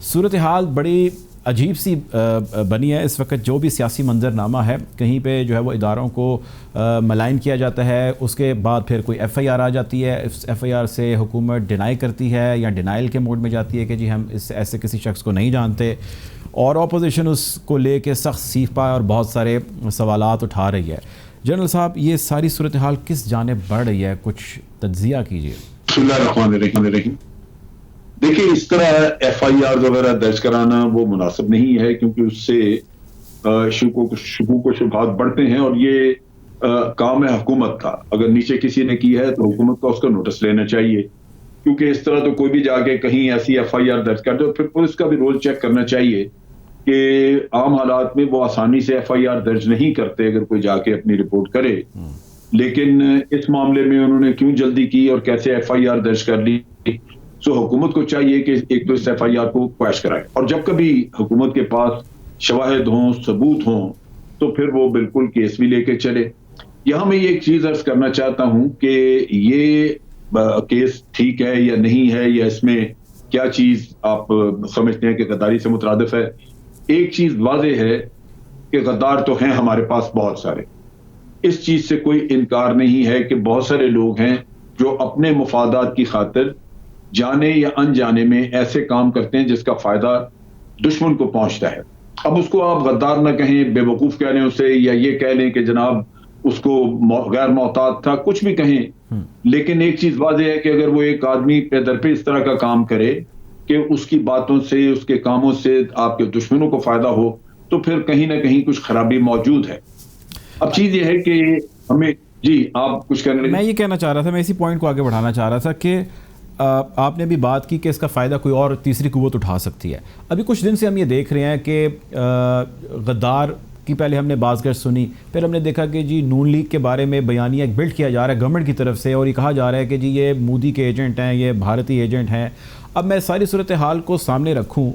صورتحال بڑی عجیب سی بنی ہے اس وقت. جو بھی سیاسی منظرنامہ ہے کہیں پہ جو ہے وہ اداروں کو ملائن کیا جاتا ہے, اس کے بعد پھر کوئی ایف آئی آر آ جاتی ہے, اس ایف آئی آر سے حکومت ڈینائی کرتی ہے یا ڈینائل کے موڈ میں جاتی ہے کہ جی ہم اس ایسے کسی شخص کو نہیں جانتے, اور اپوزیشن اس کو لے کے سخت سیپا اور بہت سارے سوالات اٹھا رہی ہے. جنرل صاحب, یہ ساری صورتحال کس جانب بڑھ رہی ہے, کچھ تجزیہ کیجیے. بسم اللہ الرحمن الرحیم. دیکھیں, اس طرح ایف آئی آر وغیرہ درج کرانا وہ مناسب نہیں ہے, کیونکہ اس سے شکوک و شبہات بڑھتے ہیں, اور یہ کام ہے حکومت کا. اگر نیچے کسی نے کی ہے تو حکومت کو اس کا نوٹس لینا چاہیے, کیونکہ اس طرح تو کوئی بھی جا کے کہیں ایسی ایف آئی آر درج کر دے. پھر پولیس کا بھی رول چیک کرنا چاہیے کہ عام حالات میں وہ آسانی سے ایف آئی آر درج نہیں کرتے اگر کوئی جا کے اپنی رپورٹ کرے, لیکن اس معاملے میں انہوں نے کیوں جلدی کی اور کیسے ایف آئی آر درج کر لی. سو حکومت کو چاہیے کہ ایک تو اس ایف آئی آر کو کویش کرائے, اور جب کبھی حکومت کے پاس شواہد ہوں, ثبوت ہوں, تو پھر وہ بالکل کیس بھی لے کے چلے. یہاں میں یہ ایک چیز عرض کرنا چاہتا ہوں کہ یہ کیس ٹھیک ہے یا نہیں ہے, یا اس میں کیا چیز آپ سمجھتے ہیں کہ غداری سے مترادف ہے. ایک چیز واضح ہے کہ غدار تو ہیں ہمارے پاس بہت سارے, اس چیز سے کوئی انکار نہیں ہے کہ بہت سارے لوگ ہیں جو اپنے مفادات کی خاطر جانے یا انجانے میں ایسے کام کرتے ہیں جس کا فائدہ دشمن کو پہنچتا ہے. اب اس کو آپ غدار نہ کہیں, بے وقوف کہہ لیں اسے, یا یہ کہہ لیں کہ جناب اس کو غیر محتاط تھا, کچھ بھی کہیں, لیکن ایک چیز واضح ہے کہ اگر وہ ایک آدمی پہ در پہ اس طرح کا کام کرے کہ اس کی باتوں سے, اس کے کاموں سے آپ کے دشمنوں کو فائدہ ہو, تو پھر کہیں نہ کہیں کچھ خرابی موجود ہے. اب چیز یہ ہے کہ ہمیں, جی آپ کچھ کہنے لگے. میں یہ کہنا چاہ رہا تھا, میں اسی پوائنٹ کو آگے بڑھانا چاہ رہا تھا کہ آپ نے بھی بات کی کہ اس کا فائدہ کوئی اور تیسری قوت اٹھا سکتی ہے. ابھی کچھ دن سے ہم یہ دیکھ رہے ہیں کہ غدار کی پہلے ہم نے بازگشت سنی, پھر ہم نے دیکھا کہ جی نون لیگ کے بارے میں بیانیہ ایک بلڈ کیا جا رہا ہے گورنمنٹ کی طرف سے, اور یہ کہا جا رہا ہے کہ جی یہ مودی کے ایجنٹ ہیں, یہ بھارتی ایجنٹ ہیں. اب میں ساری صورتحال کو سامنے رکھوں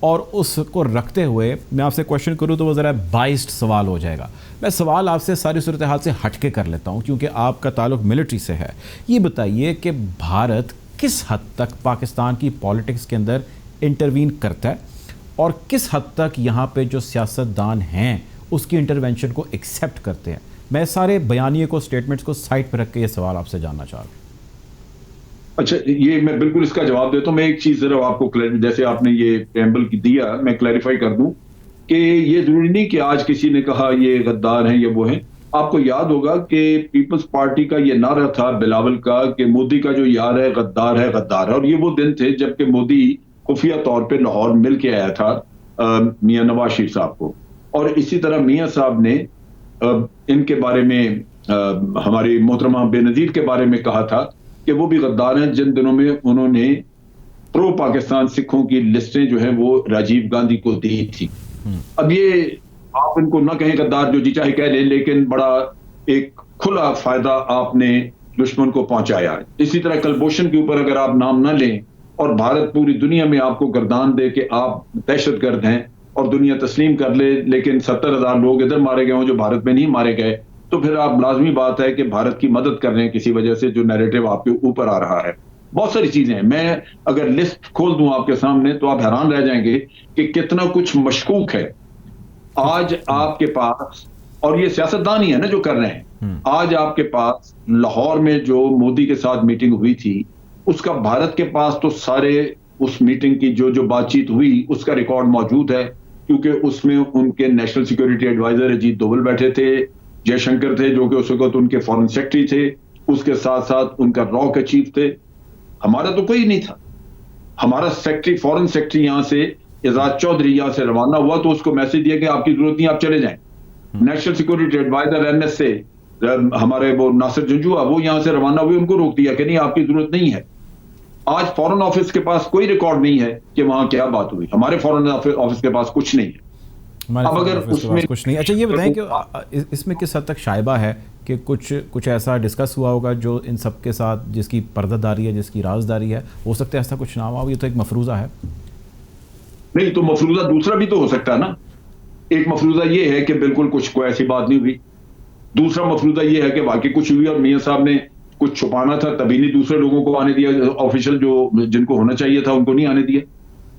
اور اس کو رکھتے ہوئے میں آپ سے کویشچن کروں تو وہ ذرا بائسڈ سوال ہو جائے گا. میں سوال آپ سے ساری صورتحال سے ہٹ کے کر لیتا ہوں کیونکہ آپ کا تعلق ملٹری سے ہے. یہ بتائیے کہ بھارت کس حد تک پاکستان کی پالیٹکس کے اندر انٹروین کرتا ہے, اور کس حد تک یہاں پہ جو سیاستدان ہیں اس کی انٹرونشن کو ایکسیپٹ کرتے ہیں. میں سارے بیانیے کو, اسٹیٹمنٹس کو سائڈ پہ رکھ کے یہ سوال آپ سے جاننا چاہ رہا ہوں. اچھا, یہ میں بالکل اس کا جواب دیتا ہوں. میں ایک چیز ذرا آپ کو جیسے آپ نے یہ پریمبل دیا, میں کلیریفائی کر دوں کہ یہ ضروری نہیں کہ آج کسی نے کہا یہ غدار ہیں یا وہ ہیں. آپ کو یاد ہوگا کہ پیپلز پارٹی کا یہ نعرہ تھا بلاول کا کہ مودی کا جو یار ہے غدار ہے, غدار ہے. اور یہ وہ دن تھے جب کہ مودی خفیہ طور پہ لاہور مل کے آیا تھا میاں نواز شریف صاحب کو, اور اسی طرح میاں صاحب نے ان کے بارے میں, ہماری محترمہ بے نظیر کے بارے میں کہا تھا کہ وہ بھی غدار ہیں جن دنوں میں انہوں نے پرو پاکستان سکھوں کی لسٹیں جو ہیں وہ راجیو گاندھی کو دی تھی. اب یہ آپ ان کو نہ کہیں غدار, جو جی چاہے کہہ لیں, لیکن بڑا ایک کھلا فائدہ آپ نے دشمن کو پہنچایا ہے. اسی طرح کلبھوشن کے اوپر اگر آپ نام نہ لیں اور بھارت پوری دنیا میں آپ کو گردان دے کہ آپ دہشت گرد ہیں اور دنیا تسلیم کر لے, لیکن 70,000 لوگ ادھر مارے گئے ہوں جو بھارت میں نہیں مارے گئے, تو پھر آپ لازمی بات ہے کہ بھارت کی مدد کر رہے ہیں کسی وجہ سے, جو نیریٹو آپ کے اوپر آ رہا ہے. بہت ساری چیزیں ہیں, میں اگر لسٹ کھول دوں آپ کے سامنے تو آپ حیران رہ جائیں گے کہ کتنا کچھ مشکوک ہے آج آپ کے پاس. اور یہ سیاستدان ہی ہے نا جو کر رہے ہیں. آج آپ کے پاس لاہور میں جو مودی کے ساتھ میٹنگ ہوئی تھی, اس کا بھارت کے پاس تو سارے اس میٹنگ کی جو بات چیت ہوئی اس کا ریکارڈ موجود ہے, کیونکہ اس میں ان کے national security advisor Ajit Doval بیٹھے تھے, جے شنکر تھے جو کہ اس وقت ان کے فارن سیکرٹری تھے, اس کے ساتھ ساتھ ان کا را کے چیف تھے. ہمارا تو کوئی نہیں تھا. ہمارا سیکرٹری, فارن سیکرٹری یہاں سے اعزاز چودھری یہاں سے روانہ ہوا تو اس کو میسج دیا کہ آپ کی ضرورت نہیں, آپ چلے جائیں. National security adviser N S سے ہمارے وہ ناصر جنجوعہ, وہ یہاں سے روانہ ہوئے, ان کو روک دیا کہ نہیں آپ کی ضرورت نہیں ہے. آج فورن آفس کے پاس کوئی ریکارڈ نہیں ہے کہ وہاں کیا بات ہوئی. ہمارے فورن آفس کے پاس کچھ نہیں ہے. اب اگر اس میں کچھ نہیں. اچھا یہ بتائیں کہ اس میں کس حد تک شائبہ ہے کہ کچھ ایسا ڈسکس ہوا ہوگا جو ان سب کے ساتھ, جس کی پردہ داری ہے, جس کی رازداری ہے, ہو سکتا ہے ایسا کچھ نہ ہوا. یہ تو ایک مفروضہ ہے. نہیں تو مفروضہ دوسرا بھی تو ہو سکتا ہے نا. ایک مفروضہ یہ ہے کہ بالکل کوئی ایسی بات نہیں ہوئی. دوسرا مفروضہ یہ ہے کہ واقعی کچھ ہوئی اور میاں صاحب نے کچھ چھپانا تھا, تبھی نہیں دوسرے لوگوں کو آنے دیا, آفیشل جو جن کو ہونا چاہیے تھا ان کو نہیں آنے دیا.